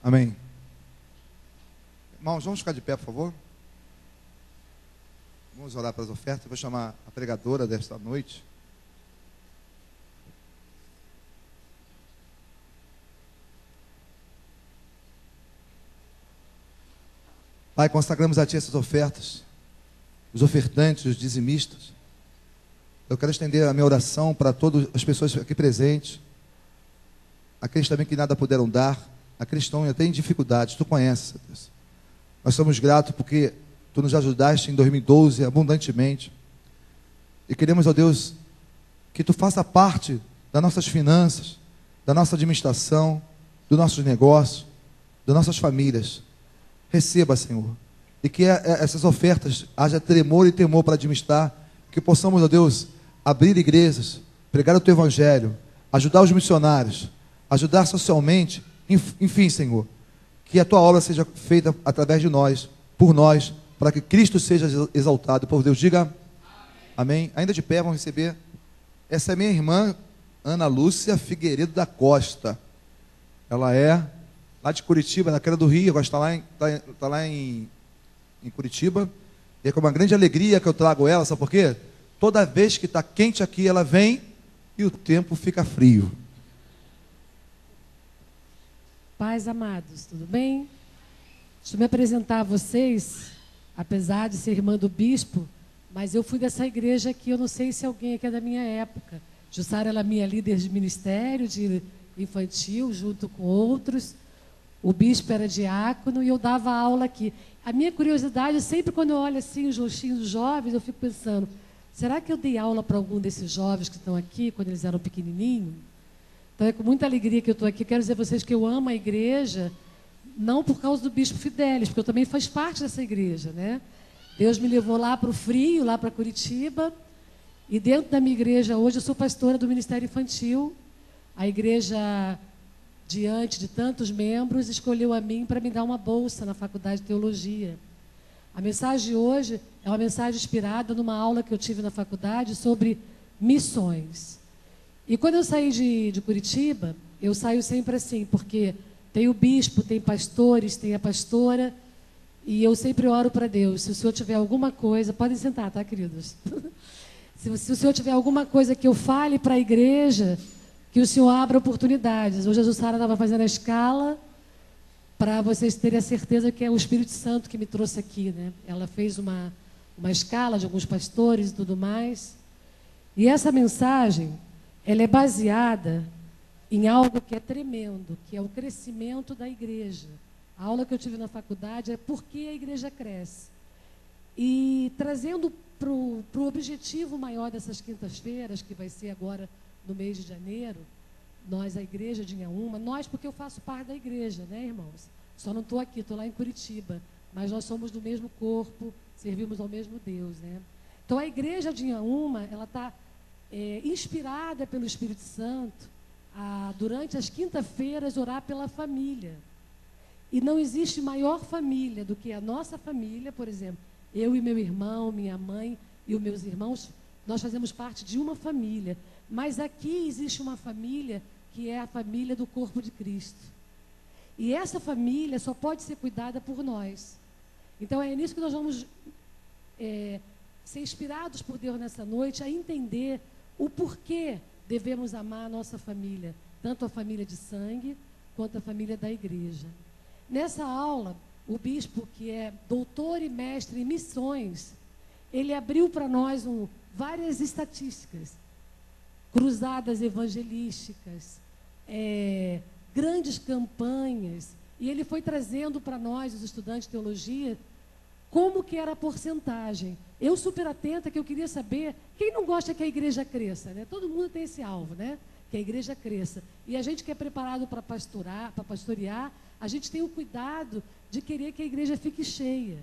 Amém. Irmãos, vamos ficar de pé, por favor. Vamos orar para as ofertas. Eu vou chamar a pregadora desta noite. Pai, consagramos a Ti essas ofertas, os ofertantes, os dizimistas. Eu quero estender a minha oração para todas as pessoas aqui presentes, aqueles também que nada puderam dar, aqueles que estão até em dificuldades. Tu conheces, Deus. Nós somos gratos porque Tu nos ajudaste em 2012 abundantemente. E queremos, ó Deus, que Tu faça parte das nossas finanças, da nossa administração, dos nossos negócios, das nossas famílias. Receba, Senhor. E que essas ofertas haja tremor e temor para administrar. Que possamos, ó Deus, abrir igrejas, pregar o Teu Evangelho, ajudar os missionários, ajudar socialmente. Enfim, Senhor, que a Tua obra seja feita através de nós, por nós, para que Cristo seja exaltado. Por Deus, diga amém. Ainda de pé, vamos receber. Essa é minha irmã, Ana Lúcia Figueiredo da Costa. Ela é lá de Curitiba, na Queda do Rio, agora está lá em Curitiba. E é com uma grande alegria que eu trago ela, sabe por quê? Toda vez que está quente aqui, ela vem e o tempo fica frio. Pais amados, tudo bem? Deixa eu me apresentar a vocês, apesar de ser irmã do bispo, mas eu fui dessa igreja aqui, eu não sei se alguém aqui é da minha época. Jussara, ela é minha líder de ministério, de infantil, junto com outros. O bispo era diácono e eu dava aula aqui. A minha curiosidade, sempre quando eu olho assim os rostinhos dos jovens, eu fico pensando, será que eu dei aula para algum desses jovens que estão aqui, quando eles eram pequenininhos? Então é com muita alegria que eu estou aqui. Quero dizer a vocês que eu amo a igreja, não por causa do bispo Fidelis, porque eu também faço parte dessa igreja, né? Deus me levou lá para o frio, lá para Curitiba, e dentro da minha igreja hoje eu sou pastora do Ministério Infantil. A igreja, diante de tantos membros, escolheu a mim para me dar uma bolsa na Faculdade de Teologia. A mensagem de hoje é uma mensagem inspirada numa aula que eu tive na faculdade sobre missões. E quando eu saí de Curitiba, eu saio sempre assim, porque tem o bispo, tem pastores, tem a pastora, e eu sempre oro para Deus. Se o Senhor tiver alguma coisa, podem sentar, tá, queridos? Se o Senhor tiver alguma coisa que eu fale para a igreja, que o Senhor abra oportunidades. Hoje a Jussara estava fazendo a escala para vocês terem a certeza que é o Espírito Santo que me trouxe aqui, né? Ela fez uma escala de alguns pastores e tudo mais. E essa mensagem, ela é baseada em algo que é tremendo, que é o crescimento da igreja. A aula que eu tive na faculdade é por que a igreja cresce. E trazendo para o objetivo maior dessas quintas-feiras, que vai ser agora no mês de janeiro, nós, a igreja de Inhaúma, nós porque eu faço parte da igreja, né, irmãos? Só não estou aqui, estou lá em Curitiba, mas nós somos do mesmo corpo, servimos ao mesmo Deus, né? Então a igreja de Inhaúma, ela está inspirada pelo Espírito Santo a, durante as quinta-feiras, orar pela família. E não existe maior família do que a nossa família, por exemplo, eu e meu irmão, minha mãe e os meus irmãos, nós fazemos parte de uma família. Mas aqui existe uma família que é a família do corpo de Cristo. E essa família só pode ser cuidada por nós. Então é nisso que nós vamos ser inspirados por Deus nessa noite, a entender o porquê devemos amar a nossa família, tanto a família de sangue, quanto a família da igreja. Nessa aula, o bispo, que é doutor e mestre em missões, ele abriu para nós várias estatísticas, cruzadas evangelísticas, grandes campanhas, e ele foi trazendo para nós, os estudantes de teologia, como que era a porcentagem. Eu super atenta, que eu queria saber, quem não gosta que a igreja cresça, né? Todo mundo tem esse alvo, né? Que a igreja cresça. E a gente que é preparado para pastorear, a gente tem o cuidado de querer que a igreja fique cheia.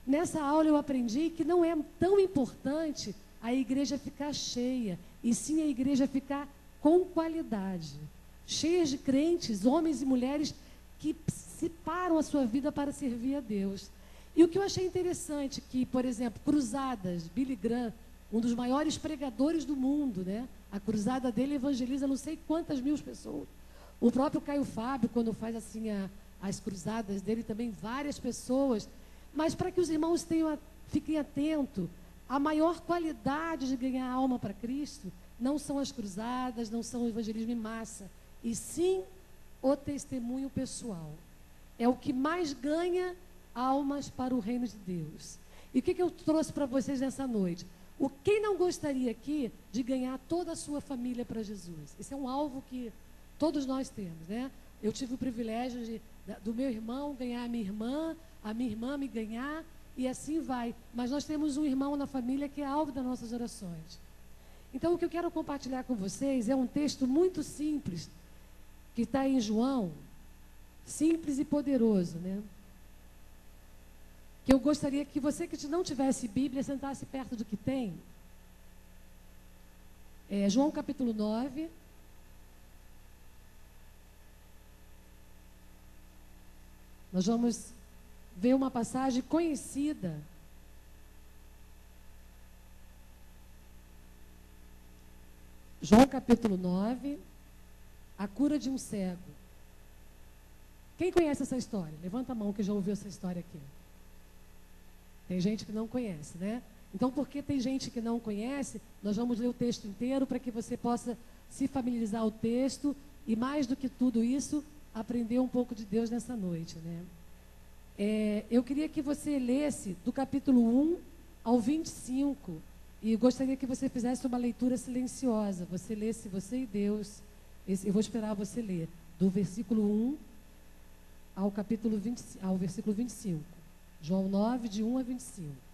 Nessa aula eu aprendi que não é tão importante a igreja ficar cheia, e sim a igreja ficar com qualidade, cheias de crentes, homens e mulheres que separam a sua vida para servir a Deus. E o que eu achei interessante, que, por exemplo, cruzadas, Billy Graham, um dos maiores pregadores do mundo, né? A cruzada dele evangeliza não sei quantas mil pessoas. O próprio Caio Fábio, quando faz assim as cruzadas dele, também várias pessoas. Mas para que os irmãos fiquem atentos, a maior qualidade de ganhar alma para Cristo não são as cruzadas, não são o evangelismo em massa, e sim o testemunho pessoal. É o que mais ganha almas para o reino de Deus. E o que eu trouxe para vocês nessa noite? Quem não gostaria aqui de ganhar toda a sua família para Jesus? Esse é um alvo que todos nós temos, né? Eu tive o privilégio do meu irmão ganhar a minha irmã me ganhar, e assim vai. Mas nós temos um irmão na família que é alvo das nossas orações. Então, o que eu quero compartilhar com vocês é um texto muito simples, que está em João, simples e poderoso, né? Que eu gostaria que você que não tivesse Bíblia, sentasse perto do que tem. João capítulo 9. Nós vamos ver uma passagem conhecida. João capítulo 9, a cura de um cego. Quem conhece essa história? Levanta a mão que já ouviu essa história aqui. Tem gente que não conhece, né? Então, porque tem gente que não conhece, nós vamos ler o texto inteiro para que você possa se familiarizar o texto e, mais do que tudo isso, aprender um pouco de Deus nessa noite, né? Eu queria que você lesse do capítulo 1 ao 25 e gostaria que você fizesse uma leitura silenciosa. Você lesse, você e Deus. Eu vou esperar você ler do versículo 1 ao capítulo 20, ao versículo 25. João 9, de 1 a 25.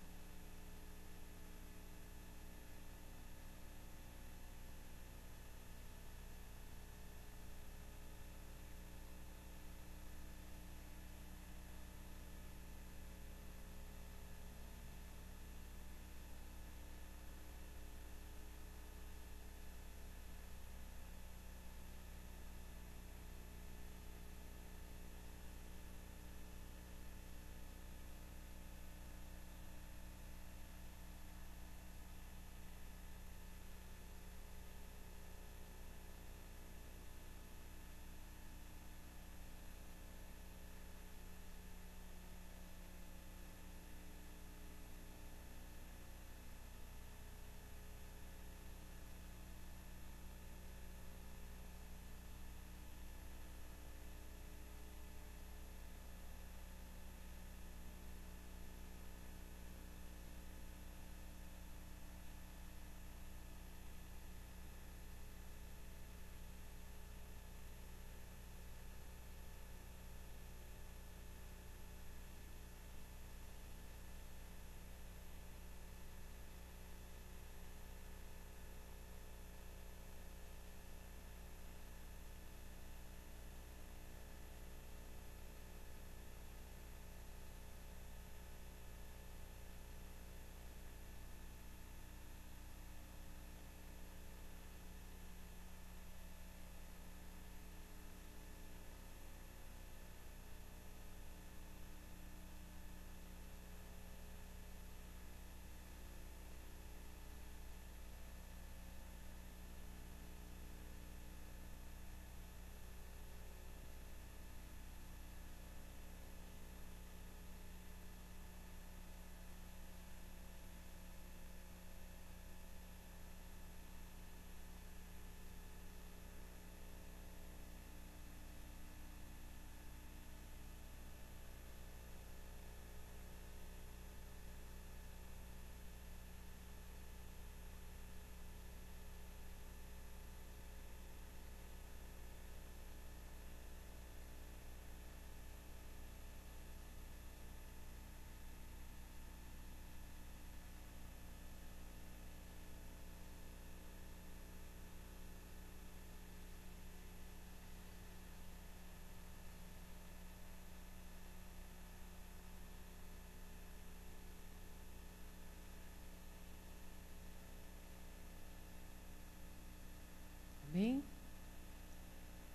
Amém?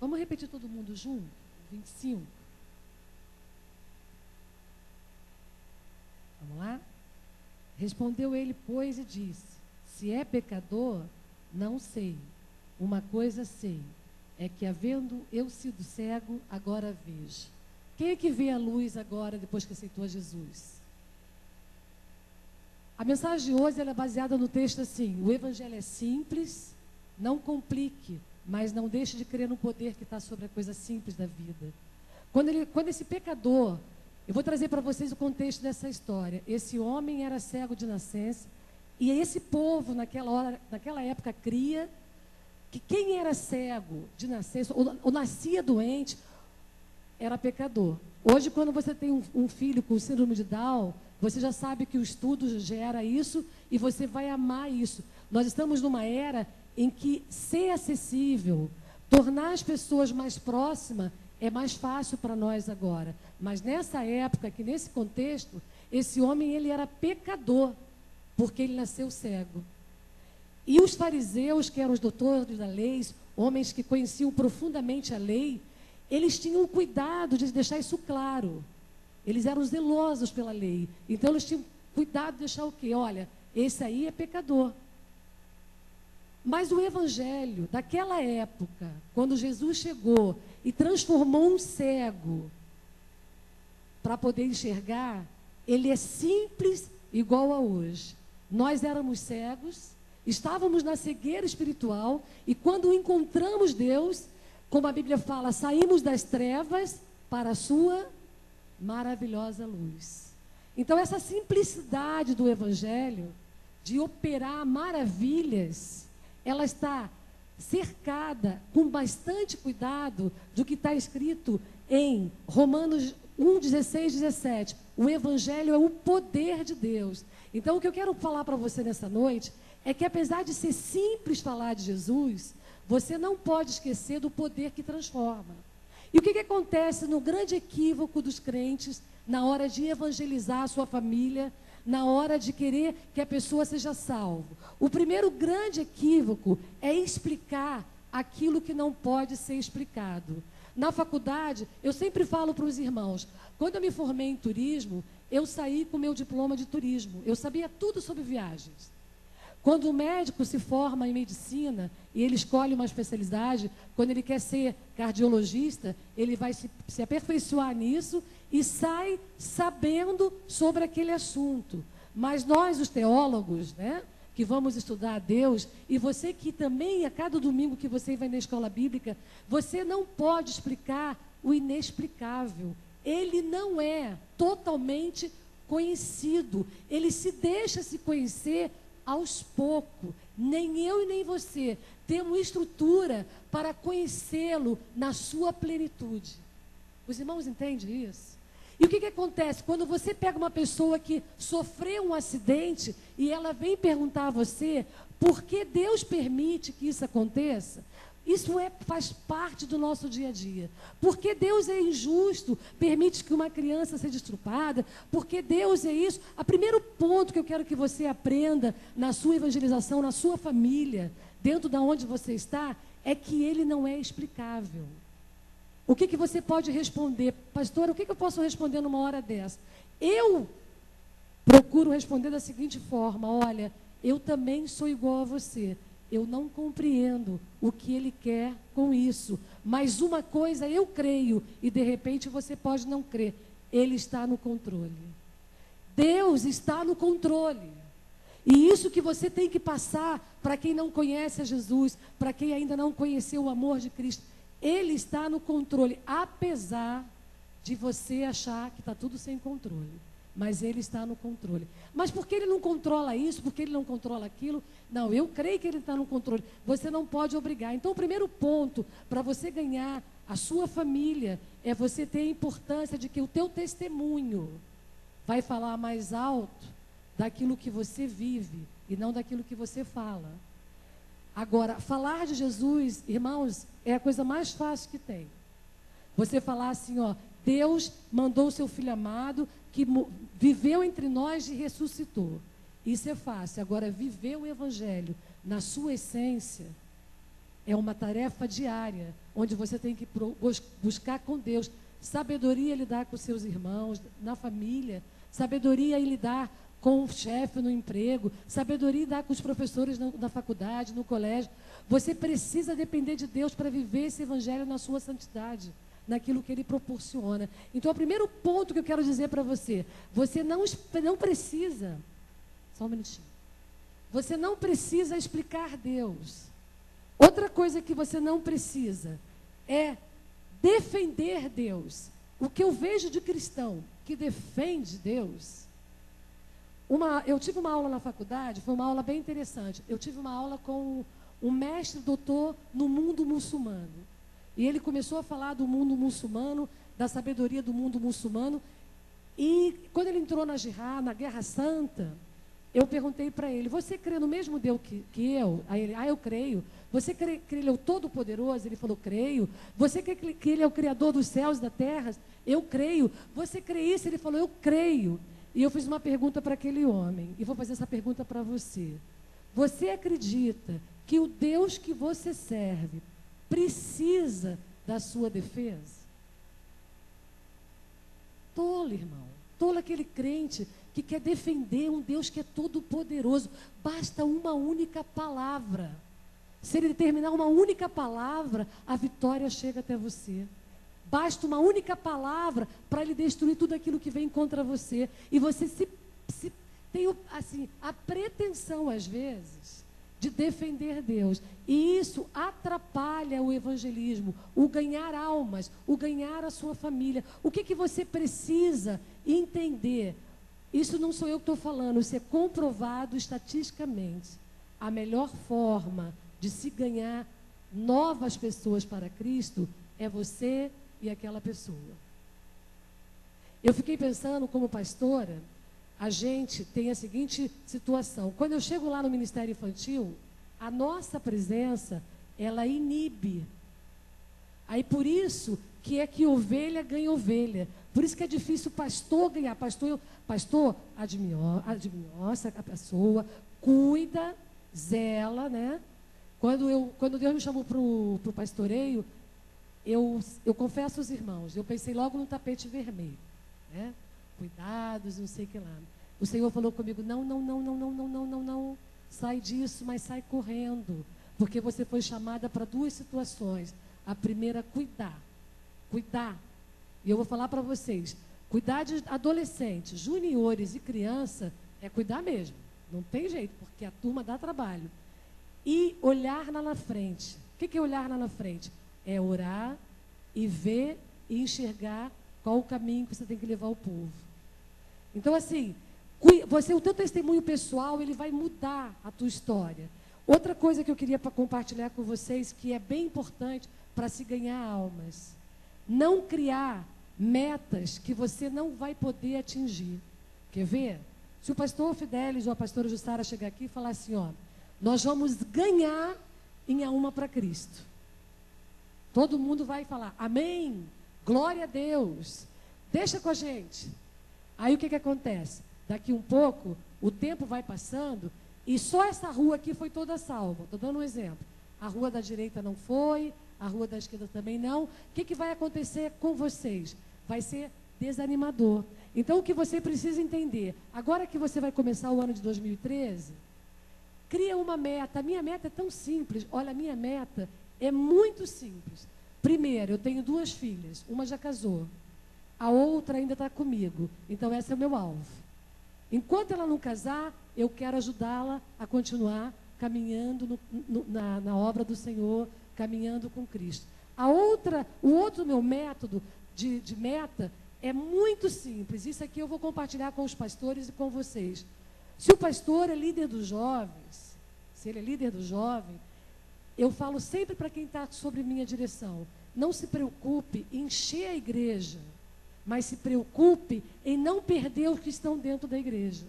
Vamos repetir todo mundo junto? 25. Vamos lá? Respondeu ele, pois, e disse: se é pecador, não sei. Uma coisa sei, é que havendo eu sido cego, agora vejo. Quem é que vê a luz agora, depois que aceitou a Jesus? A mensagem de hoje ela é baseada no texto assim: o evangelho é simples, não complique, mas não deixe de crer no poder que está sobre a coisa simples da vida. Quando esse pecador, eu vou trazer para vocês o contexto dessa história. Esse homem era cego de nascença, e esse povo, naquela época, cria que quem era cego de nascença, ou nascia doente, era pecador. Hoje, quando você tem um filho com síndrome de Down, você já sabe que o estudo gera isso e você vai amar isso. Nós estamos numa era em que ser acessível, tornar as pessoas mais próximas, é mais fácil para nós agora. Mas nessa época, aqui nesse contexto, esse homem ele era pecador, porque ele nasceu cego. E os fariseus, que eram os doutores da lei, homens que conheciam profundamente a lei, eles tinham cuidado de deixar isso claro. Eles eram zelosos pela lei. Então, eles tinham cuidado de deixar o quê? Olha, esse aí é pecador. Mas o evangelho daquela época, quando Jesus chegou e transformou um cego para poder enxergar, ele é simples igual a hoje. Nós éramos cegos, estávamos na cegueira espiritual e quando encontramos Deus, como a Bíblia fala, saímos das trevas para a sua maravilhosa luz. Então, essa simplicidade do evangelho, de operar maravilhas, ela está cercada com bastante cuidado do que está escrito em Romanos 1, 16, 17. O evangelho é o poder de Deus. Então, o que eu quero falar para você nessa noite é que, apesar de ser simples falar de Jesus, você não pode esquecer do poder que transforma. E o que acontece no grande equívoco dos crentes na hora de evangelizar a sua família, na hora de querer que a pessoa seja salva? O primeiro grande equívoco é explicar aquilo que não pode ser explicado. Na faculdade, eu sempre falo para os irmãos, quando eu me formei em turismo, eu saí com meu diploma de turismo. Eu sabia tudo sobre viagens. Quando o médico se forma em medicina e ele escolhe uma especialidade, quando ele quer ser cardiologista, ele vai se aperfeiçoar nisso e sai sabendo sobre aquele assunto. Mas nós, os teólogos, né, que vamos estudar a Deus, e você que também, a cada domingo que você vai na escola bíblica, você não pode explicar o inexplicável. Ele não é totalmente conhecido. Ele se deixa se conhecer aos poucos. Nem eu e nem você temos estrutura para conhecê-lo na sua plenitude. Os irmãos entendem isso? E o que acontece? Quando você pega uma pessoa que sofreu um acidente e ela vem perguntar a você por que Deus permite que isso aconteça, isso faz parte do nosso dia a dia. Porque Deus é injusto, permite que uma criança seja estrupada, porque Deus é isso. O primeiro ponto que eu quero que você aprenda na sua evangelização, na sua família, dentro de onde você está, é que ele não é explicável. O que você pode responder? Pastora, o que eu posso responder numa hora dessa? Eu procuro responder da seguinte forma: olha, eu também sou igual a você. Eu não compreendo o que ele quer com isso. Mas uma coisa eu creio, e de repente você pode não crer. Ele está no controle. Deus está no controle. E isso que você tem que passar para quem não conhece a Jesus, para quem ainda não conheceu o amor de Cristo. Ele está no controle, apesar de você achar que está tudo sem controle. Mas ele está no controle. Mas por que ele não controla isso? Por que ele não controla aquilo? Não, eu creio que ele está no controle. Você não pode obrigar. Então, o primeiro ponto para você ganhar a sua família é você ter a importância de que o teu testemunho vai falar mais alto daquilo que você vive e não daquilo que você fala. Agora, falar de Jesus, irmãos, é a coisa mais fácil que tem. Você falar assim, ó, Deus mandou o seu Filho amado, que viveu entre nós e ressuscitou. Isso é fácil. Agora, viver o Evangelho na sua essência é uma tarefa diária, onde você tem que buscar com Deus sabedoria em lidar com seus irmãos, na família, sabedoria em lidar com o chefe no emprego, sabedoria em lidar com os professores na faculdade, no colégio. Você precisa depender de Deus para viver esse Evangelho na sua santidade. naquilo que Ele proporciona. Então, o primeiro ponto que eu quero dizer para você, você não precisa, só um minutinho, você não precisa explicar Deus. Outra coisa que você não precisa é defender Deus. O que eu vejo de cristão que defende Deus... eu tive uma aula na faculdade, foi uma aula bem interessante. Eu tive uma aula com um mestre doutor no mundo muçulmano. E ele começou a falar do mundo muçulmano, da sabedoria do mundo muçulmano. E quando ele entrou na Jihad, na Guerra Santa, eu perguntei para ele, você crê no mesmo Deus que eu? Aí ele, eu creio. Você crê que Ele é o Todo-Poderoso? Ele falou, creio. Você crê que Ele é o Criador dos céus e da terra? Eu creio. Você crê isso? Ele falou, eu creio. E eu fiz uma pergunta para aquele homem, e vou fazer essa pergunta para você. Você acredita que o Deus que você serve precisa da sua defesa? Tolo, irmão. Tolo aquele crente que quer defender um Deus que é todo-poderoso. Basta uma única palavra. Se ele terminar uma única palavra, a vitória chega até você. Basta uma única palavra para ele destruir tudo aquilo que vem contra você. E você tem assim, a pretensão, às vezes, de defender Deus. E isso atrapalha o evangelismo, o ganhar almas, o ganhar a sua família. O que você precisa entender? Isso não sou eu que estou falando, isso é comprovado estatisticamente. A melhor forma de se ganhar novas pessoas para Cristo é você e aquela pessoa. Eu fiquei pensando, como pastora, a gente tem a seguinte situação. Quando eu chego lá no Ministério Infantil, a nossa presença, ela inibe. Aí por isso que é que ovelha ganha ovelha. Por isso que é difícil o pastor ganhar. Pastor admioça a pessoa, cuida, zela, né? Quando Deus me chamou para o pastoreio, eu confesso aos irmãos, eu pensei logo no tapete vermelho, né? Cuidados, não sei o que lá. O Senhor falou comigo, não, sai disso, mas sai correndo, porque você foi chamada para duas situações. A primeira, cuidar. E eu vou falar para vocês, cuidar de adolescentes, juniores e criança é cuidar mesmo, não tem jeito, porque a turma dá trabalho. E olhar lá na frente. O que é olhar lá na frente? É orar e ver e enxergar qual o caminho que você tem que levar o povo. Então, assim, o teu testemunho pessoal, ele vai mudar a tua história. Outra coisa que eu queria compartilhar com vocês, que é bem importante para se ganhar almas. Não criar metas que você não vai poder atingir. Quer ver? Se o pastor Fidelis ou a pastora Jussara chegar aqui e falar assim, ó, nós vamos ganhar em alma para Cristo. Todo mundo vai falar, amém, glória a Deus, deixa com a gente. Aí o que acontece? Daqui um pouco, o tempo vai passando e só essa rua aqui foi toda salva. Estou dando um exemplo. A rua da direita não foi, a rua da esquerda também não. O que vai acontecer com vocês? Vai ser desanimador. Então o que você precisa entender, agora que você vai começar o ano de 2013, cria uma meta. A minha meta é tão simples. Olha, a minha meta é muito simples. Primeiro, eu tenho 2 filhas. Uma já casou. A outra ainda está comigo. Então, esse é o meu alvo. Enquanto ela não casar, eu quero ajudá-la a continuar caminhando na obra do Senhor, caminhando com Cristo. O outro meu método de meta é muito simples. Isso aqui eu vou compartilhar com os pastores e com vocês. Se o pastor é líder dos jovens, se ele é líder do jovem, eu falo sempre para quem está sobre minha direção, não se preocupe em encher a igreja, mas se preocupe em não perder os que estão dentro da igreja.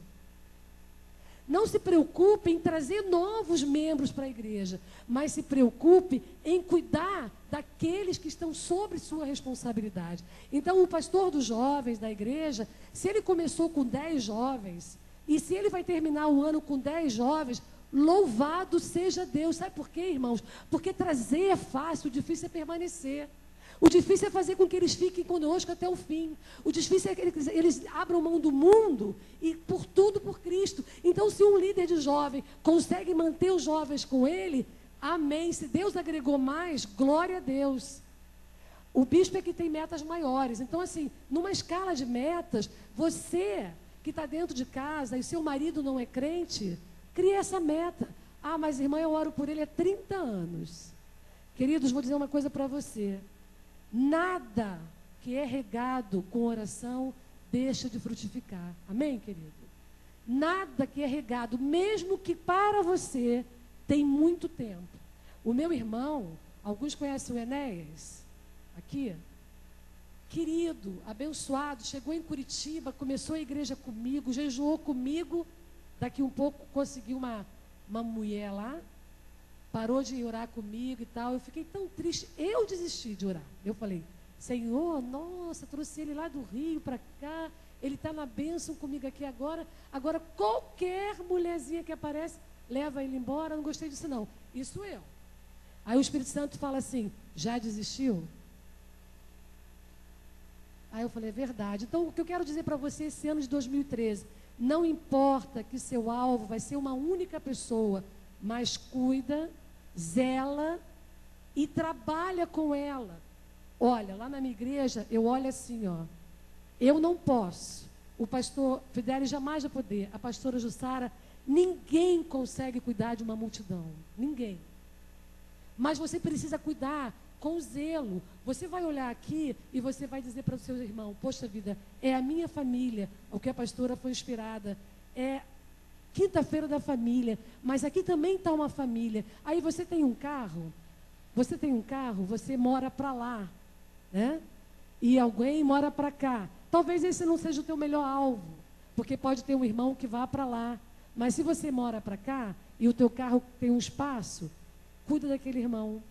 Não se preocupe em trazer novos membros para a igreja, mas se preocupe em cuidar daqueles que estão sob sua responsabilidade. Então, o pastor dos jovens da igreja, se ele começou com 10 jovens, e se ele vai terminar o ano com 10 jovens, louvado seja Deus. Sabe por quê, irmãos? Porque trazer é fácil, o difícil é permanecer. O difícil é fazer com que eles fiquem conosco até o fim. O difícil é que eles abram mão do mundo e por tudo por Cristo. Então, se um líder de jovem consegue manter os jovens com ele, amém. Se Deus agregou mais, glória a Deus. O bispo é que tem metas maiores. Então, assim, numa escala de metas, você que está dentro de casa e seu marido não é crente, cria essa meta. Ah, mas irmã, eu oro por ele há 30 anos. Queridos, vou dizer uma coisa para você. Nada que é regado com oração deixa de frutificar. Amém, querido? Nada que é regado, mesmo que para você tem muito tempo. O meu irmão, alguns conhecem o Enéas, aqui, querido, abençoado, chegou em Curitiba, começou a igreja comigo, jejuou comigo, daqui um pouco conseguiu uma mulher lá, parou de orar comigo e tal. Eu fiquei tão triste, eu desisti de orar. Eu falei, Senhor, nossa, trouxe ele lá do Rio para cá, ele está na bênção comigo aqui agora. Agora, qualquer mulherzinha que aparece, leva ele embora, não gostei disso não. Isso eu. Aí o Espírito Santo fala assim, já desistiu? Aí eu falei, é verdade. Então, o que eu quero dizer para você esse ano de 2013, não importa que seu alvo vai ser uma única pessoa, mas cuida, zela e trabalha com ela. Olha, lá na minha igreja, eu olho assim, ó. Eu não posso. O pastor Fidelis jamais vai poder. A pastora Jussara, ninguém consegue cuidar de uma multidão. Ninguém. Mas você precisa cuidar com zelo. Você vai olhar aqui e você vai dizer para o seu irmão, poxa vida, é a minha família, o que a pastora foi inspirada, é quinta-feira da família, mas aqui também está uma família. Aí você tem um carro, você mora para lá, né? E alguém mora para cá. Talvez esse não seja o teu melhor alvo, porque pode ter um irmão que vá para lá. Mas se você mora para cá e o teu carro tem um espaço, cuida daquele irmão.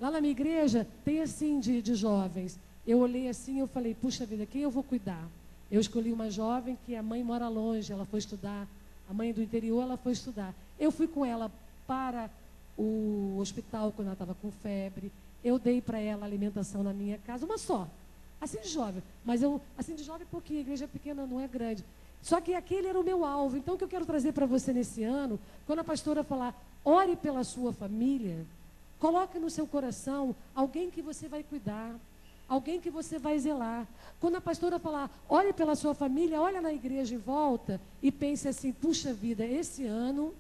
Lá na minha igreja tem assim de jovens. Eu olhei assim e eu falei, puxa vida, quem eu vou cuidar? Eu escolhi uma jovem que a mãe mora longe, ela foi estudar. A mãe do interior, ela foi estudar. Eu fui com ela para o hospital quando ela estava com febre. Eu dei para ela alimentação na minha casa, uma só. Assim de jovem. Mas eu, assim de jovem pouquinho, a igreja é pequena, não é grande. Só que aquele era o meu alvo. Então, o que eu quero trazer para você nesse ano, quando a pastora falar, ore pela sua família, coloque no seu coração alguém que você vai cuidar, alguém que você vai zelar. Quando a pastora falar, ore pela sua família, olha na igreja em volta e pense assim, puxa vida, esse ano,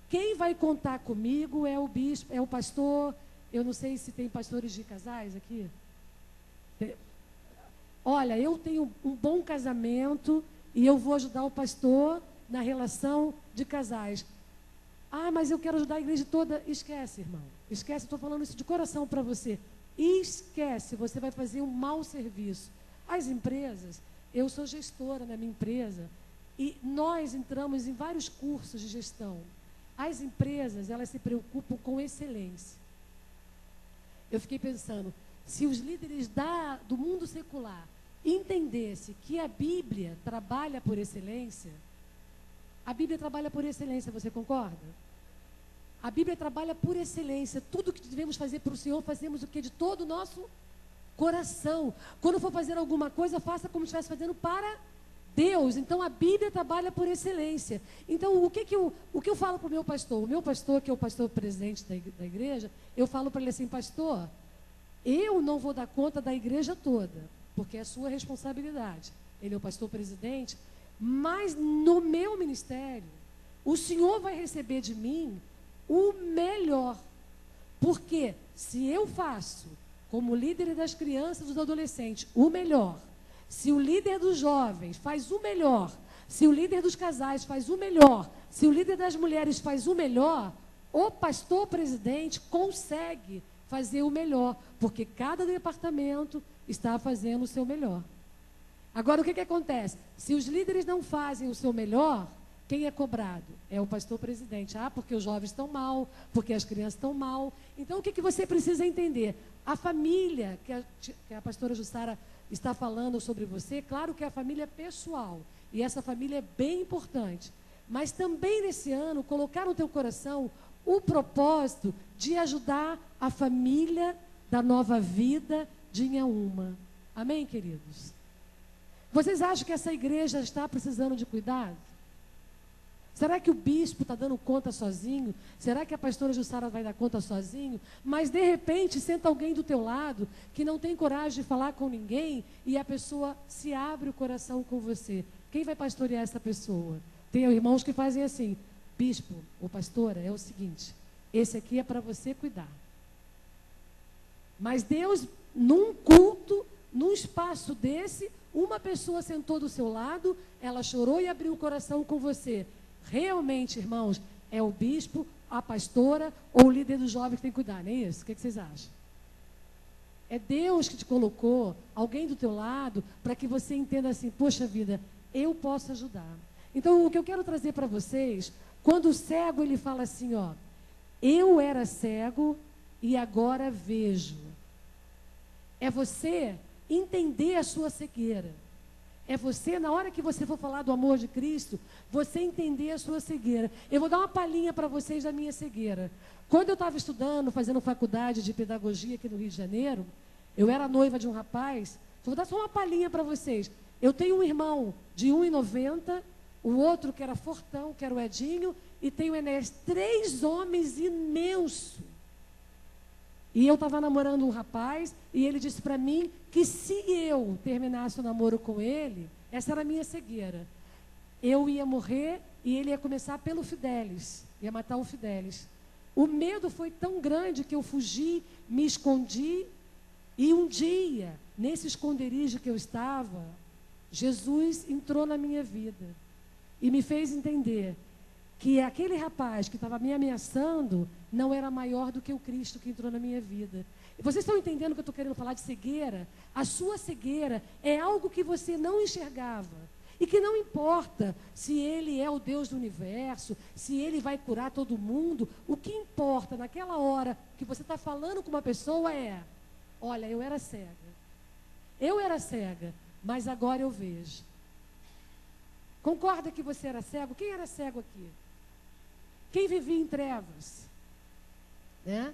quem vai contar comigo é o bispo, é o pastor. Eu não sei se tem pastores de casais aqui. Olha, eu tenho um bom casamento e eu vou ajudar o pastor na relação de casais. Ah, mas eu quero ajudar a igreja toda. Esquece, irmão. Esquece, estou falando isso de coração para você. Esquece, você vai fazer um mau serviço. As empresas, eu sou gestora na minha empresa e nós entramos em vários cursos de gestão. As empresas, elas se preocupam com excelência. Eu fiquei pensando, se os líderes do mundo secular entendessem que a Bíblia trabalha por excelência, a Bíblia trabalha por excelência, você concorda? A Bíblia trabalha por excelência. Tudo que devemos fazer para o Senhor, fazemos o que? De todo o nosso coração. Quando for fazer alguma coisa, faça como se estivesse fazendo para Deus. Então, a Bíblia trabalha por excelência. Então, o que eu falo para o meu pastor? O meu pastor, que é o pastor presidente da igreja, eu falo para ele assim, pastor, eu não vou dar conta da igreja toda, porque é a sua responsabilidade. Ele é o pastor presidente, mas no meu ministério, o Senhor vai receber de mim o melhor. Porque se eu faço, como líder das crianças e dos adolescentes, o melhor, se o líder dos jovens faz o melhor, se o líder dos casais faz o melhor, se o líder das mulheres faz o melhor, o pastor presidente consegue fazer o melhor, porque cada departamento está fazendo o seu melhor. Agora, o que acontece? Se os líderes não fazem o seu melhor, quem é cobrado? É o pastor presidente. Ah, porque os jovens estão mal, porque as crianças estão mal. Então, o que você precisa entender? A família, que a pastora Jussara está falando sobre você, claro que é a família pessoal. E essa família é bem importante. Mas também nesse ano, colocar no teu coração o propósito de ajudar a família da Nova Vida de Inhaúma. Amém, queridos? Vocês acham que essa igreja está precisando de cuidado? Será que o bispo está dando conta sozinho? Será que a pastora Jussara vai dar conta sozinho? Mas, de repente, senta alguém do teu lado que não tem coragem de falar com ninguém e a pessoa se abre o coração com você. Quem vai pastorear essa pessoa? Tem irmãos que fazem assim: bispo ou pastora, é o seguinte, esse aqui é para você cuidar. Mas Deus, num culto, num espaço desse, uma pessoa sentou do seu lado, ela chorou e abriu o coração com você. Realmente, irmãos, é o bispo, a pastora ou o líder do jovem que tem que cuidar, não é isso? O que vocês acham? É Deus que te colocou, alguém do teu lado, para que você entenda assim: poxa vida, eu posso ajudar. Então, o que eu quero trazer para vocês, quando o cego ele fala assim, ó, eu era cego e agora vejo. É você entender a sua cegueira. É você, na hora que você for falar do amor de Cristo, você entender a sua cegueira. Eu vou dar uma palhinha para vocês da minha cegueira. Quando eu estava estudando, fazendo faculdade de pedagogia aqui no Rio de Janeiro, eu era noiva de um rapaz. Vou dar só uma palhinha para vocês. Eu tenho um irmão de 1,90, o outro que era fortão, que era o Edinho, e tenho o Enéas, 3 homens imensos. E eu estava namorando um rapaz, e ele disse para mim que se eu terminasse o namoro com ele, essa era a minha cegueira, eu ia morrer e ele ia começar pelo Fidelis, ia matar o Fidelis. O medo foi tão grande que eu fugi, me escondi, e um dia, nesse esconderijo que eu estava, Jesus entrou na minha vida e me fez entender que aquele rapaz que estava me ameaçando não era maior do que o Cristo que entrou na minha vida. E vocês estão entendendo o que eu estou querendo falar de cegueira? A sua cegueira é algo que você não enxergava. E que não importa se ele é o Deus do universo, se ele vai curar todo mundo. O que importa naquela hora que você está falando com uma pessoa é: olha, eu era cega. Eu era cega, mas agora eu vejo. Concorda que você era cego? Quem era cego aqui? Quem vivia em trevas? Né?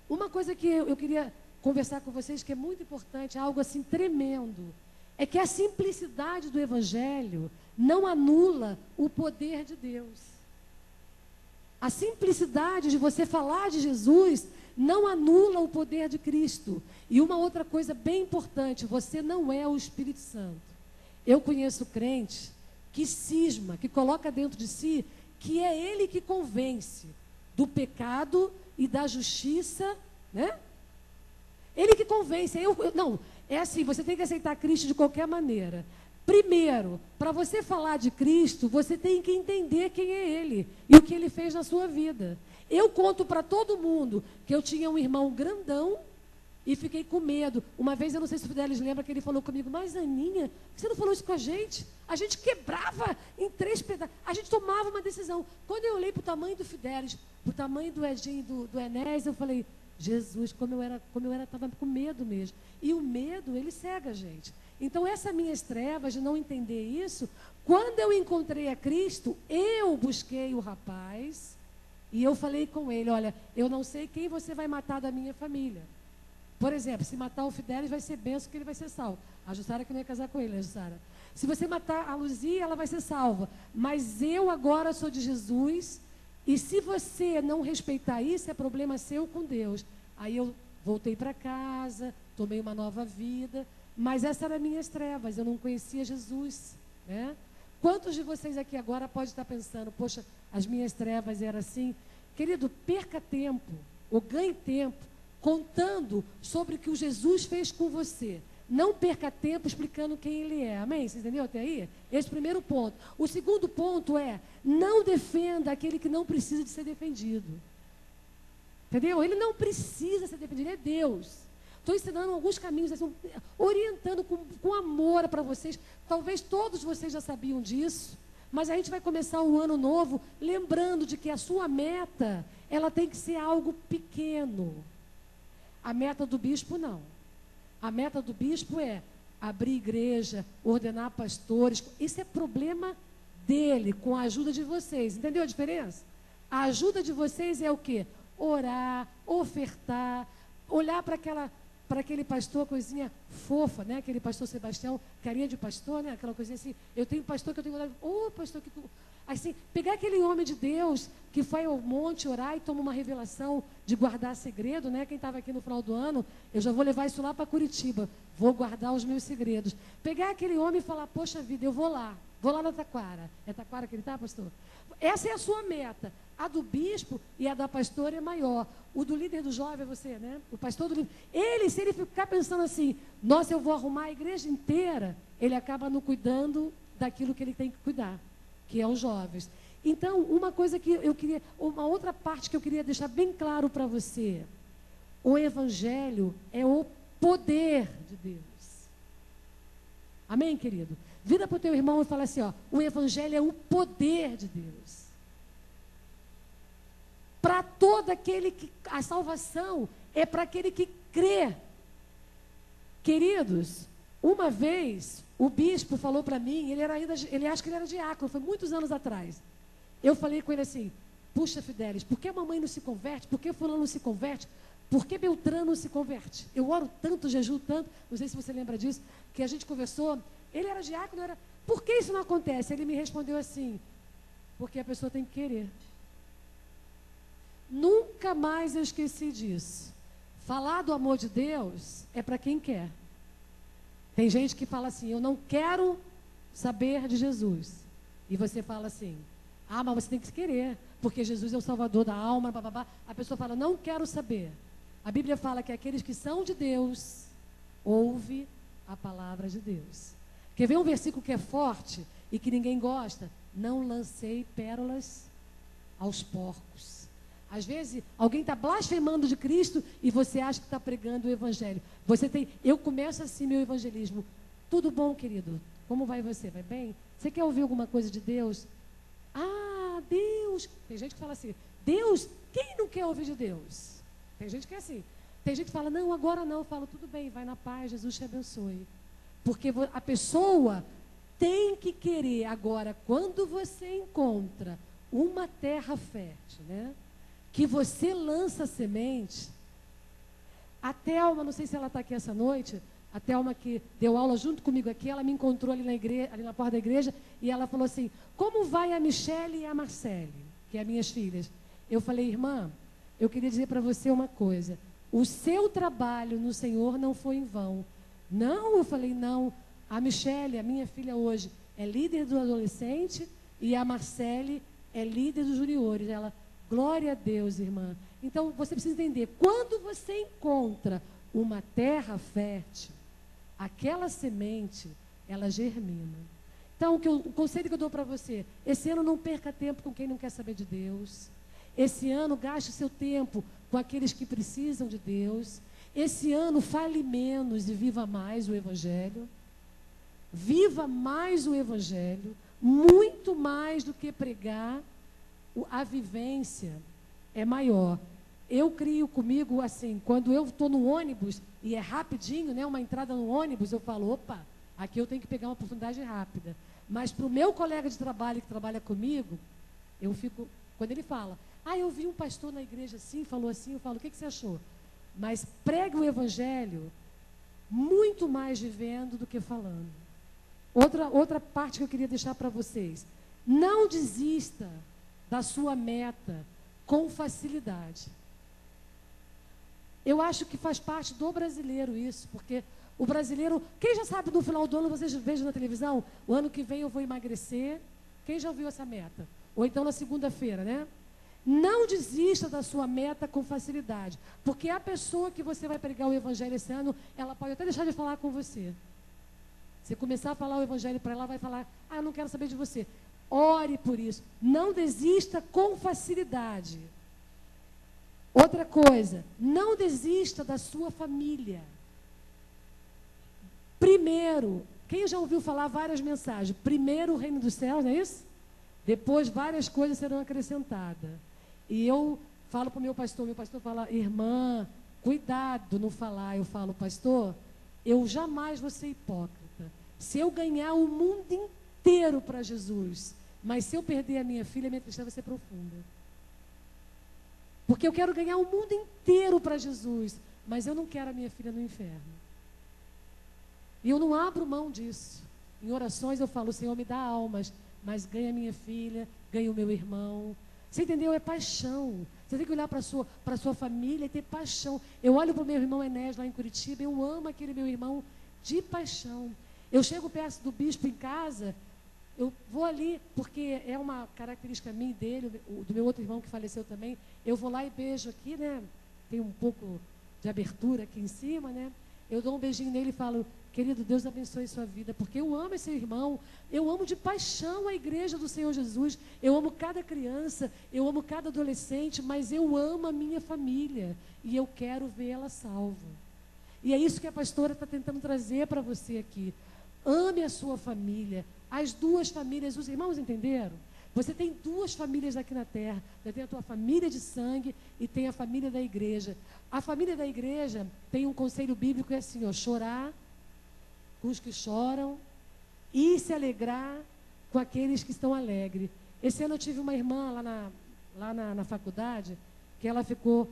Uma coisa que eu queria conversar com vocês, que é muito importante, algo assim tremendo, é que a simplicidade do Evangelho não anula o poder de Deus. A simplicidade de você falar de Jesus não anula o poder de Cristo. E uma outra coisa bem importante: você não é o Espírito Santo. Eu conheço crente que cisma, que coloca dentro de si que é ele que convence do pecado e da justiça, né? Ele que convence. Não, é assim, você tem que aceitar Cristo de qualquer maneira. Primeiro, para você falar de Cristo, você tem que entender quem é Ele e o que Ele fez na sua vida. Eu conto para todo mundo que eu tinha um irmão grandão e fiquei com medo. Uma vez, eu não sei se o Fidelis lembra, que ele falou comigo: mas Aninha, você não falou isso com a gente? A gente quebrava em 3 pedaços. A gente tomava uma decisão. Quando eu olhei para o tamanho do Fidelis, para o tamanho do Edinho e do Enéas, eu falei: Jesus, como eu estava com medo mesmo. E o medo, ele cega a gente. Então, essas minhas trevas de não entender isso, quando eu encontrei a Cristo, eu busquei o rapaz e eu falei com ele: olha, eu não sei quem você vai matar da minha família. Por exemplo, se matar o Fidelis, vai ser benção, que ele vai ser salvo. A Jussara que não ia casar com ele, né, Jussara? Se você matar a Luzia, ela vai ser salva. Mas eu agora sou de Jesus, e se você não respeitar isso, é problema seu com Deus. Aí eu voltei para casa, tomei uma nova vida, mas essas eram minhas trevas, eu não conhecia Jesus, né? Quantos de vocês aqui agora podem estar pensando: poxa, as minhas trevas eram assim? Querido, perca tempo, ou ganhe tempo, contando sobre o que o Jesus fez com você. Não perca tempo explicando quem Ele é. Amém? Você entendeu até aí? Esse é o primeiro ponto. O segundo ponto é: não defenda aquele que não precisa de ser defendido. Entendeu? Ele não precisa ser defendido, ele é Deus. Estou ensinando alguns caminhos, assim, orientando com amor para vocês. Talvez todos vocês já sabiam disso, mas a gente vai começar um ano novo lembrando de que a sua meta, ela tem que ser algo pequeno. A meta do bispo, não. A meta do bispo é abrir igreja, ordenar pastores. Isso é problema dele, com a ajuda de vocês. Entendeu a diferença? A ajuda de vocês é o quê? Orar, ofertar, olhar para aquele pastor, coisinha fofa, né? Aquele pastor Sebastião, carinha de pastor, né? Aquela coisinha assim. Eu tenho pastor que eu tenho... pastor que... Assim, pegar aquele homem de Deus que foi ao monte orar e toma uma revelação de guardar segredo, né? Quem estava aqui no final do ano, eu já vou levar isso lá para Curitiba. Vou guardar os meus segredos. Pegar aquele homem e falar, poxa vida, eu vou lá na Taquara. É Taquara que ele está, pastor? Essa é a sua meta. A do bispo e a da pastora é maior. O do líder do jovem é você, né? O pastor do líder. Ele, se ele ficar pensando assim, nossa, eu vou arrumar a igreja inteira, ele acaba não cuidando daquilo que ele tem que cuidar, que é os jovens. Então, uma coisa que eu queria, uma outra parte que eu queria deixar bem claro para você, o evangelho é o poder de Deus. Amém, querido? Vira para o teu irmão e fala assim, ó, o evangelho é o poder de Deus. Para todo aquele que, a salvação é para aquele que crê. Queridos, uma vez o bispo falou para mim, ele acha que ele era diácono, foi muitos anos atrás. Eu falei com ele assim, puxa, Fidelis, por que a mamãe não se converte? Por que fulano não se converte? Por que Beltrano não se converte? Eu oro tanto, jejuo tanto, não sei se você lembra disso, que a gente conversou, ele era diácono, por que isso não acontece? Ele me respondeu assim, porque a pessoa tem que querer. Nunca mais eu esqueci disso. Falar do amor de Deus é para quem quer. Tem gente que fala assim, eu não quero saber de Jesus. E você fala assim, ah, mas você tem que querer, porque Jesus é o salvador da alma, bababá. A pessoa fala, não quero saber. A Bíblia fala que aqueles que são de Deus, ouve a palavra de Deus. Quer ver um versículo que é forte e que ninguém gosta? Não lancei pérolas aos porcos. Às vezes, alguém está blasfemando de Cristo e você acha que está pregando o Evangelho. Eu começo assim meu evangelismo. Tudo bom, querido? Como vai você? Vai bem? Você quer ouvir alguma coisa de Deus? Ah, Deus. Tem gente que fala assim, Deus, quem não quer ouvir de Deus? Tem gente que é assim. Tem gente que fala, não, agora não. Eu falo, tudo bem, vai na paz, Jesus te abençoe. Porque a pessoa tem que querer. Agora, quando você encontra uma terra fértil, né? Que você lança semente. A Thelma, não sei se ela está aqui essa noite, a Thelma que deu aula junto comigo aqui, ela me encontrou ali na porta da igreja, e ela falou assim, como vai a Michele e a Marcele, que é minhas filhas? Eu falei, irmã, eu queria dizer para você uma coisa, o seu trabalho no Senhor não foi em vão. Não, eu falei, não, a Michele, a minha filha hoje, é líder do adolescente, e a Marcele é líder dos juniores. Ela, glória a Deus, irmã. Então, você precisa entender, quando você encontra uma terra fértil, aquela semente, ela germina. Então, o conselho que eu dou para você, esse ano não perca tempo com quem não quer saber de Deus. Esse ano, gaste o seu tempo com aqueles que precisam de Deus. Esse ano, fale menos e viva mais o Evangelho. Viva mais o Evangelho, muito mais do que pregar. A vivência é maior. Eu crio comigo assim, quando eu estou no ônibus e é rapidinho, né, uma entrada no ônibus, eu falo, opa, aqui eu tenho que pegar uma oportunidade rápida. Mas para o meu colega de trabalho que trabalha comigo, eu fico, quando ele fala, eu vi um pastor na igreja assim, falou assim, eu falo, o que você achou? Mas pregue o evangelho muito mais vivendo do que falando. Outra parte que eu queria deixar para vocês, não desista da sua meta com facilidade. Eu acho que faz parte do brasileiro isso, porque o brasileiro, quem já sabe no final do ano, vocês vejam na televisão, o ano que vem eu vou emagrecer, quem já ouviu essa meta? Ou então na segunda-feira, né? Não desista da sua meta com facilidade, porque a pessoa que você vai pregar o evangelho esse ano, ela pode até deixar de falar com você. Você começar a falar o evangelho para ela, vai falar, eu não quero saber de você. Ore por isso. Não desista com facilidade. Outra coisa, não desista da sua família. Primeiro, quem já ouviu falar várias mensagens? Primeiro o reino dos céus, não é isso? Depois várias coisas serão acrescentadas. E eu falo para o meu pastor fala, irmã, cuidado no falar. Eu falo, pastor, eu jamais vou ser hipócrita. Se eu ganhar o mundo inteiro para Jesus, mas se eu perder a minha filha tristeza vai ser profunda. Porque eu quero ganhar o mundo inteiro para Jesus, mas eu não quero a minha filha no inferno. E eu não abro mão disso. Em orações eu falo, Senhor, me dá almas mas ganha minha filha, ganha o meu irmão. Você entendeu? É paixão. Você tem que olhar para a sua família e ter paixão. Eu olho para o meu irmão Enés lá em Curitiba, eu amo aquele meu irmão de paixão. Eu chego perto do bispo em casa, eu vou ali, porque é uma característica minha e dele, do meu outro irmão que faleceu também, eu vou lá e beijo aqui, né? Tem um pouco de abertura aqui em cima, né? Eu dou um beijinho nele e falo, querido, Deus abençoe sua vida, porque eu amo esse irmão, eu amo de paixão a igreja do Senhor Jesus, eu amo cada criança, eu amo cada adolescente, mas eu amo a minha família e eu quero vê-la salva. E é isso que a pastora está tentando trazer para você aqui. Ame a sua família, as duas famílias, os irmãos entenderam? Você tem duas famílias aqui na terra. Você tem a tua família de sangue e tem a família da igreja. A família da igreja tem um conselho bíblico, que é assim, ó, chorar com os que choram e se alegrar com aqueles que estão alegres. Esse ano eu tive uma irmã lá na faculdade que ela ficou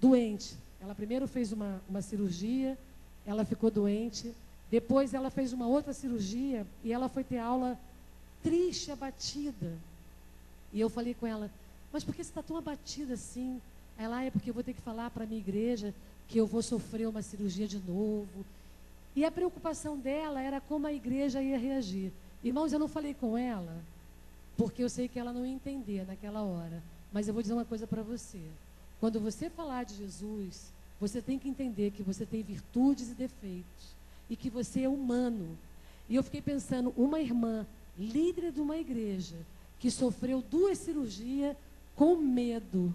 doente. Ela primeiro fez uma cirurgia, ela ficou doente. Depois ela fez uma outra cirurgia e ela foi ter aula triste, abatida. E eu falei com ela, mas por que você está tão abatida assim? Ela, é porque eu vou ter que falar para a minha igreja que eu vou sofrer uma cirurgia de novo. E a preocupação dela era como a igreja ia reagir. Irmãos, eu não falei com ela, porque eu sei que ela não ia entender naquela hora. Mas eu vou dizer uma coisa para você. Quando você falar de Jesus, você tem que entender que você tem virtudes e defeitos. E que você é humano. E eu fiquei pensando, uma irmã, líder de uma igreja, que sofreu 2 cirurgias com medo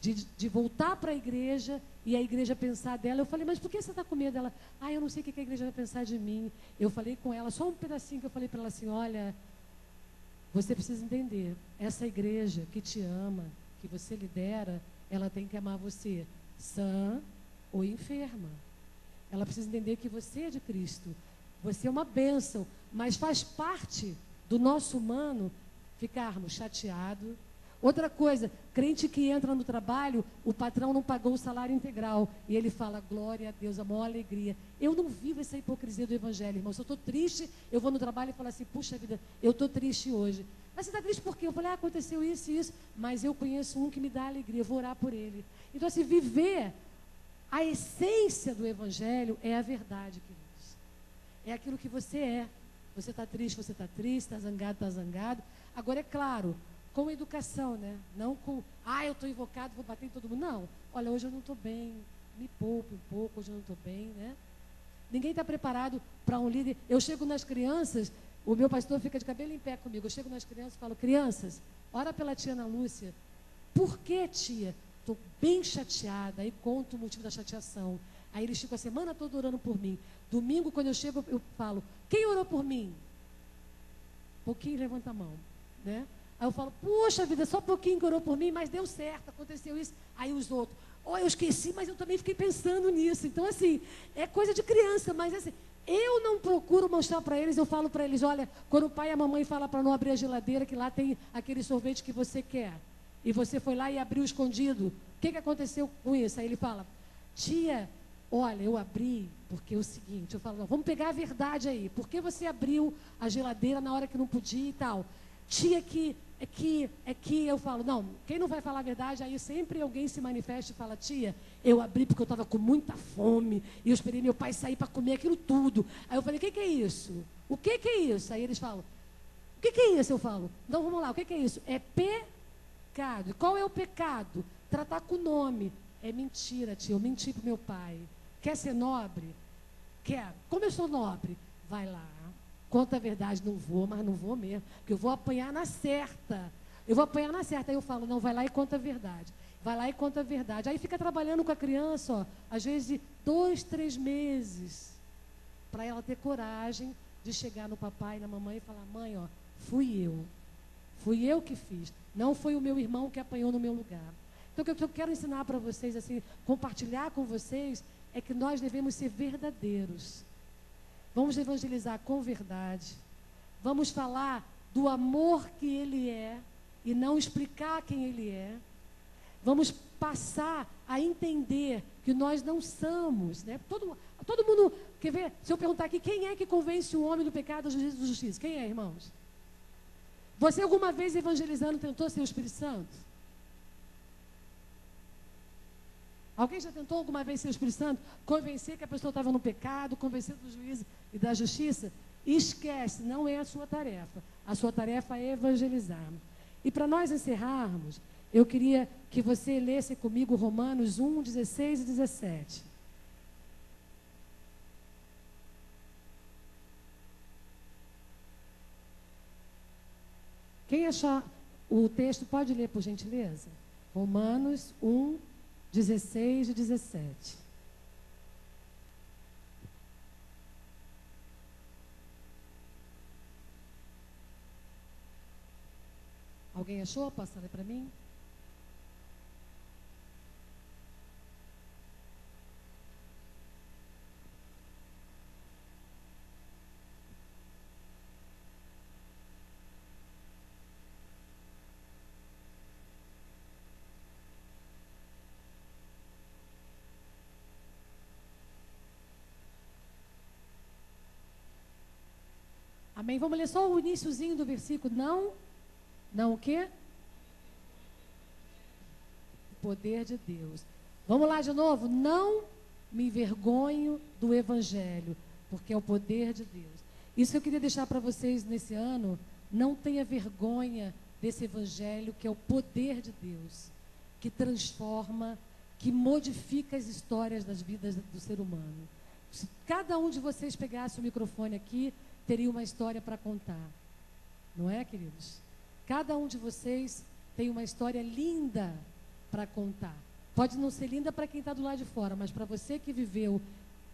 de voltar para a igreja e a igreja pensar dela. Eu falei, mas por que você está com medo? Ela, eu não sei o que a igreja vai pensar de mim. Eu falei com ela, só um pedacinho que eu falei para ela assim, olha, você precisa entender, essa igreja que te ama, que você lidera, ela tem que amar você, sã ou enferma. Ela precisa entender que você é de Cristo. Você é uma bênção, mas faz parte do nosso humano ficarmos chateados. Outra coisa, crente que entra no trabalho, o patrão não pagou o salário integral. E ele fala, glória a Deus, a maior alegria. Eu não vivo essa hipocrisia do evangelho, irmão. Se eu estou triste, eu vou no trabalho e falo assim, puxa vida, eu estou triste hoje. Mas você está triste por quê? Eu falei, aconteceu isso e isso. Mas eu conheço um que me dá alegria, eu vou orar por ele. Então, assim, viver a essência do evangelho é a verdade, queridos. É aquilo que você é. Você está triste, está zangado. Agora, é claro, com educação, né? Não com, eu estou invocado, vou bater em todo mundo. Não, olha, hoje eu não estou bem, me poupe um pouco, hoje eu não estou bem, né? Ninguém está preparado para um líder. Eu chego nas crianças, o meu pastor fica de cabelo em pé comigo. Eu chego nas crianças e falo, crianças, ora pela tia Ana Lúcia. Por que, tia? Estou bem chateada. Aí conto o motivo da chateação. Aí eles ficam a semana toda orando por mim. Domingo, quando eu chego, eu falo, quem orou por mim? Pouquinho levanta a mão, né? Aí eu falo, puxa vida, só pouquinho que orou por mim, mas deu certo, aconteceu isso. Aí os outros, eu esqueci, mas eu também fiquei pensando nisso. Então, assim, é coisa de criança, mas assim, eu não procuro mostrar para eles, eu falo para eles, olha, quando o pai e a mamãe falam para não abrir a geladeira, que lá tem aquele sorvete que você quer, e você foi lá e abriu escondido, o que aconteceu com isso? Aí ele fala, tia, olha, eu abri porque é o seguinte, eu falo, vamos pegar a verdade aí, por que você abriu a geladeira na hora que não podia e tal? Tia, eu falo, não, quem não vai falar a verdade, aí sempre alguém se manifesta e fala, tia, eu abri porque eu estava com muita fome, e eu esperei meu pai sair para comer aquilo tudo. Aí eu falei, o que é isso? O que é isso? Aí eles falam, o que é isso? Eu falo, então vamos lá, o que é isso? É pecado. Qual é o pecado? Tratar com o nome. É mentira, tia, eu menti para meu pai. Quer ser nobre? Quero. Como eu sou nobre? Vai lá. Conta a verdade, não vou, mas não vou mesmo, porque eu vou apanhar na certa. Aí eu falo, não, vai lá e conta a verdade. Vai lá e conta a verdade. Aí fica trabalhando com a criança, ó, às vezes 2, 3 meses, para ela ter coragem de chegar no papai e na mamãe e falar, mãe, ó, fui eu que fiz. Não foi o meu irmão que apanhou no meu lugar. Então, o que eu quero ensinar para vocês, assim, compartilhar com vocês, é que nós devemos ser verdadeiros. Vamos evangelizar com verdade. Vamos falar do amor que Ele é e não explicar quem Ele é. Vamos passar a entender que nós não somos, né? Todo mundo, quer ver? Se eu perguntar aqui, quem é que convence o homem do pecado, da justiça? Quem é, irmãos? Você alguma vez evangelizando tentou ser o Espírito Santo? Alguém já tentou alguma vez ser o Espírito Santo? Convencer que a pessoa estava no pecado, convencer do juízo e da justiça? Esquece, não é a sua tarefa. A sua tarefa é evangelizar. E para nós encerrarmos, eu queria que você lesse comigo Romanos 1, 16 e 17. Quem achar o texto pode ler, por gentileza? Romanos 1, 16 e 17. Alguém achou? Passa ler para mim? Amém? Vamos ler só o iniciozinho do versículo. Não o quê? O poder de Deus. Vamos lá de novo. Não me envergonho do Evangelho, porque é o poder de Deus. Isso eu queria deixar para vocês nesse ano. Não tenha vergonha desse Evangelho, que é o poder de Deus, que transforma, que modifica as histórias das vidas do ser humano. Se cada um de vocês pegasse o microfone aqui, teria uma história para contar. Não é, queridos? Cada um de vocês tem uma história linda para contar. Pode não ser linda para quem está do lado de fora, mas para você que viveu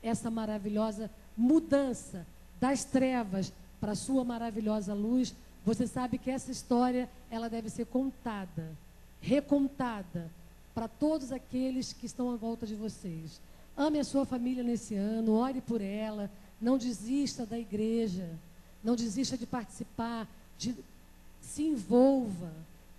essa maravilhosa mudança das trevas para a sua maravilhosa luz, você sabe que essa história, ela deve ser contada, recontada para todos aqueles que estão à volta de vocês. Ame a sua família nesse ano, ore por ela, não desista da igreja, não desista de participar, se envolva,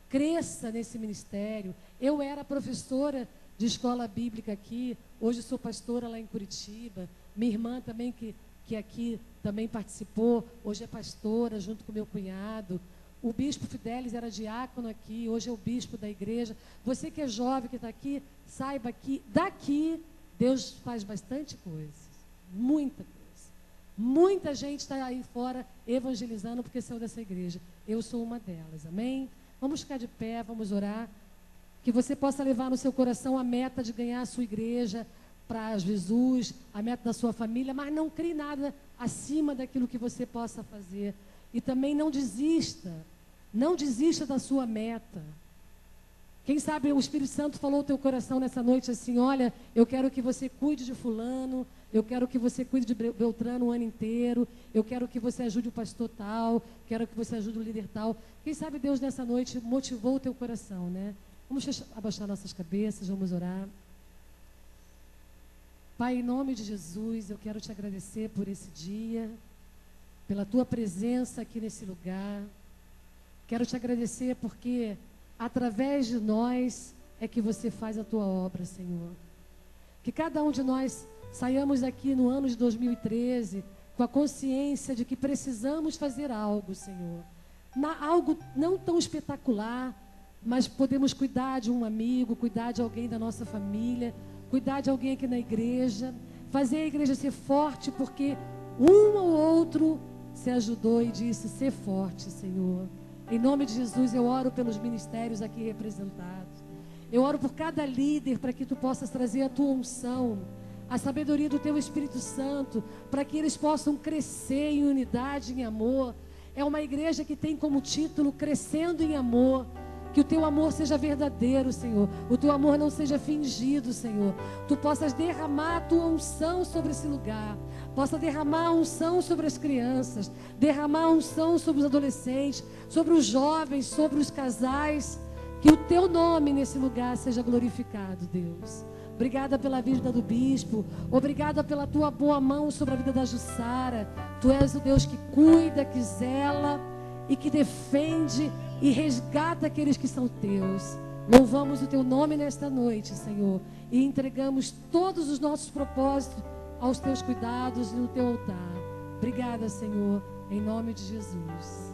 cresça nesse ministério. Eu era professora de escola bíblica aqui, hoje sou pastora lá em Curitiba. Minha irmã também, que aqui também participou, hoje é pastora junto com meu cunhado. O bispo Fidelis era diácono aqui, hoje é o bispo da igreja. Você que é jovem, que está aqui, saiba que daqui Deus faz bastante coisa, muita coisa. Muita gente está aí fora evangelizando porque saiu dessa igreja. Eu sou uma delas, amém? Vamos ficar de pé, vamos orar. Que você possa levar no seu coração a meta de ganhar a sua igreja para Jesus, a meta da sua família, mas não crie nada acima daquilo que você possa fazer. E também não desista da sua meta. Quem sabe o Espírito Santo falou ao teu coração nessa noite assim: olha, eu quero que você cuide de fulano, eu quero que você cuide de Beltrano o ano inteiro, eu quero que você ajude o pastor tal, quero que você ajude o líder tal. Quem sabe Deus nessa noite motivou o teu coração, né? Vamos abaixar nossas cabeças, vamos orar. Pai, em nome de Jesus, eu quero te agradecer por esse dia, pela tua presença aqui nesse lugar. Quero te agradecer porque através de nós é que você faz a tua obra, Senhor. Que cada um de nós saiamos daqui no ano de 2013 com a consciência de que precisamos fazer algo, Senhor. Algo não tão espetacular, mas podemos cuidar de um amigo, cuidar de alguém da nossa família, cuidar de alguém aqui na igreja, fazer a igreja ser forte, porque um ou outro se ajudou e disse: ser forte, Senhor. Em nome de Jesus, eu oro pelos ministérios aqui representados. Eu oro por cada líder, para que tu possas trazer a tua unção, a sabedoria do teu Espírito Santo, para que eles possam crescer em unidade, em amor. É uma igreja que tem como título Crescendo em Amor. Que o teu amor seja verdadeiro, Senhor. O teu amor não seja fingido, Senhor. Tu possas derramar a tua unção sobre esse lugar. Possa derramar a unção sobre as crianças. Derramar a unção sobre os adolescentes, sobre os jovens, sobre os casais. Que o teu nome nesse lugar seja glorificado, Deus. Obrigada pela vida do bispo. Obrigada pela tua boa mão sobre a vida da Jussara. Tu és o Deus que cuida, que zela e que defende e resgata aqueles que são teus. Louvamos o teu nome nesta noite, Senhor, e entregamos todos os nossos propósitos aos teus cuidados e no teu altar. Obrigada, Senhor, em nome de Jesus.